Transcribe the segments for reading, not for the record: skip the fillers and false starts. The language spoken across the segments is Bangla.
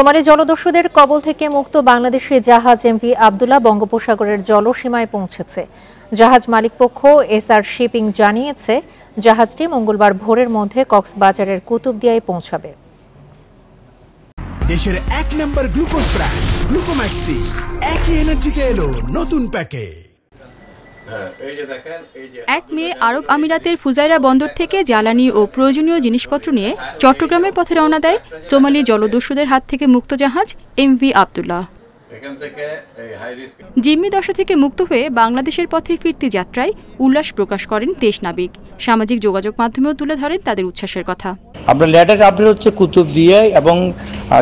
সোমালি জলদস্যুদের কবল থেকে মুক্ত বাংলাদেশি জাহাজ এমভি আব্দুল্লাহ বঙ্গোপসাগরের জলসীমায় পৌঁছেছে। জাহাজ মালিকপক্ষ এসআর শিপিং জানিয়েছে, জাহাজটি মঙ্গলবার ভোরের মধ্যে কক্সবাজারের কুতুবদিয়ায় পৌঁছাবে। দেশের এক নম্বর গ্লুকোজ ব্র্যান্ড গ্লুকোম্যাক্স টি একই এনার্জিতে এলো নতুন প্যাকে। 1 মে আরব আমিরাতের ফুজাইরা বন্দর থেকে জ্বালানি ও প্রয়োজনীয় জিনিসপত্র নিয়ে চট্টগ্রামের পথে রওনা দেয় সোমালি জলদস্যুদের হাত থেকে মুক্ত জাহাজ এমভি আব্দুল্লাহ। জিম্মি দশা থেকে মুক্ত হয়ে বাংলাদেশের পথে ফিরতি যাত্রায় উল্লাস প্রকাশ করেন 23 নাবিক। সামাজিক যোগাযোগ মাধ্যমেও তুলে ধরেন তাদের উচ্ছ্বাসের কথা। আমরা লেটেস্ট আপডেট হচ্ছে কুতুবদিয়া এবং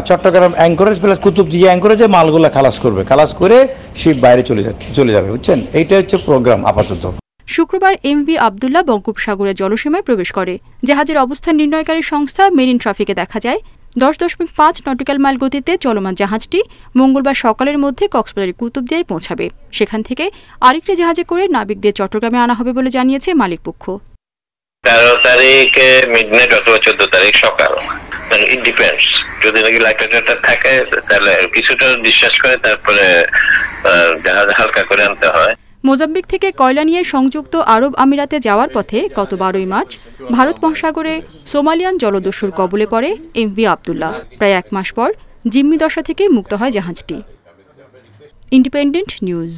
চট্টগ্রাম অ্যাঙ্করেজ প্লাস কুতুবদিয়া অ্যাঙ্করেজে মালগুলো খালাস করবে, খালাস করে শিপ বাইরে চলে যাবে, বুঝছেন? এইটা হচ্ছে প্রোগ্রাম আপাতত। শুক্রবার এমভি আব্দুল্লাহ বঙ্গোপসাগরের জলসীমায় প্রবেশ করে। জাহাজের অবস্থান নির্ণয়কারী সংস্থা মেরিন ট্রাফিকে দেখা যায় 10.5 নটিক্যাল মাইল গতিতে চলমান জাহাজটি মঙ্গলবার সকালের মধ্যে কক্সবাজারের কুতুবদিয়ায় পৌঁছাবে। সেখান থেকে আরেকটি জাহাজে করে নাবিকদের চট্টগ্রামে আনা হবে বলে জানিয়েছে মালিকপক্ষ। 13 তারিখে মিডনাইট অথবা 14 তারিখ সকাল, ইট ডিপেন্ডস। যদি নাকি লাইটারটা থাকে তাহলে কিছুটা ডিসচার্জ করে তারপরে জাহাজ হালকা করে আনতে হয়। মোজাম্বিক থেকে কয়লা নিয়ে সংযুক্ত আরব আমিরাতে যাওয়ার পথে গত 12 মার্চ ভারত মহাসাগরে সোমালিয়ান জলদস্যুর কবলে পড়ে এমভি আব্দুল্লাহ। প্রায় 1 মাস পর জিম্মি দশা থেকে মুক্ত হয় জাহাজটি। Independent news.